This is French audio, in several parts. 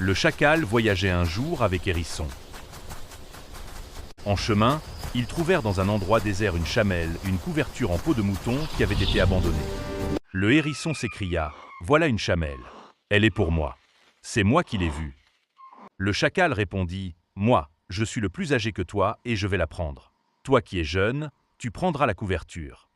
Le chacal voyageait un jour avec Hérisson. En chemin, ils trouvèrent dans un endroit désert une chamelle, une couverture en peau de mouton qui avait été abandonnée. Le hérisson s'écria « Voilà une chamelle. Elle est pour moi. C'est moi qui l'ai vue. » Le chacal répondit « Moi, je suis le plus âgé que toi et je vais la prendre. Toi qui es jeune, tu prendras la couverture. »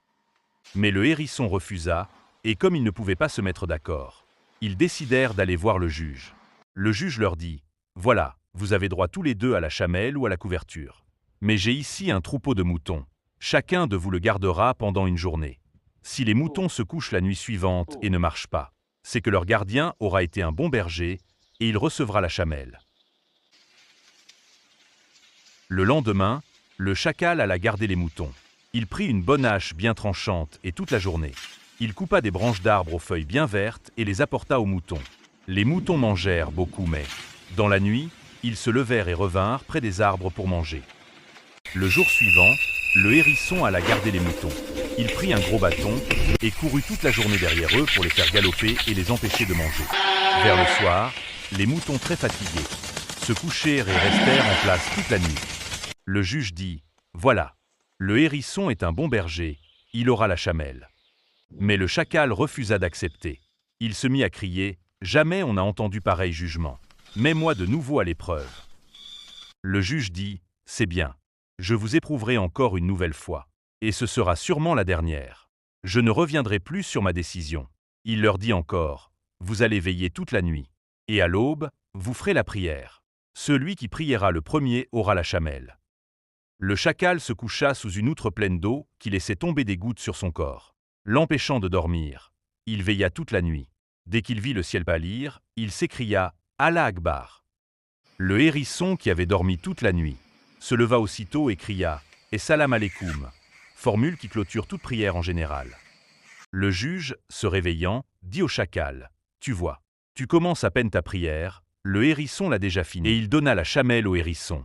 Mais le hérisson refusa, et comme ils ne pouvaient pas se mettre d'accord, ils décidèrent d'aller voir le juge. Le juge leur dit « Voilà, vous avez droit tous les deux à la chamelle ou à la couverture. Mais j'ai ici un troupeau de moutons. Chacun de vous le gardera pendant une journée. Si les moutons se couchent la nuit suivante et ne marchent pas, c'est que leur gardien aura été un bon berger et il recevra la chamelle. » Le lendemain, le chacal alla garder les moutons. Il prit une bonne hache bien tranchante et toute la journée. Il coupa des branches d'arbres aux feuilles bien vertes et les apporta aux moutons. Les moutons mangèrent beaucoup, mais, dans la nuit, ils se levèrent et revinrent près des arbres pour manger. Le jour suivant, le hérisson alla garder les moutons. Il prit un gros bâton et courut toute la journée derrière eux pour les faire galoper et les empêcher de manger. Vers le soir, les moutons très fatigués se couchèrent et restèrent en place toute la nuit. Le juge dit « Voilà, le hérisson est un bon berger, il aura la chamelle. » Mais le chacal refusa d'accepter. Il se mit à crier « Jamais on n'a entendu pareil jugement. Mets-moi de nouveau à l'épreuve. » Le juge dit « C'est bien. Je vous éprouverai encore une nouvelle fois. Et ce sera sûrement la dernière. Je ne reviendrai plus sur ma décision. » Il leur dit encore « Vous allez veiller toute la nuit. Et à l'aube, vous ferez la prière. Celui qui priera le premier aura la chamelle. » Le chacal se coucha sous une outre pleine d'eau qui laissait tomber des gouttes sur son corps, l'empêchant de dormir. Il veilla toute la nuit. Dès qu'il vit le ciel pâlir, il s'écria « Allah Akbar !» Le hérisson, qui avait dormi toute la nuit, se leva aussitôt et cria « Et salam alaikum », formule qui clôture toute prière en général. Le juge, se réveillant, dit au chacal « Tu vois, tu commences à peine ta prière, le hérisson l'a déjà fini. » Et il donna la chamelle au hérisson.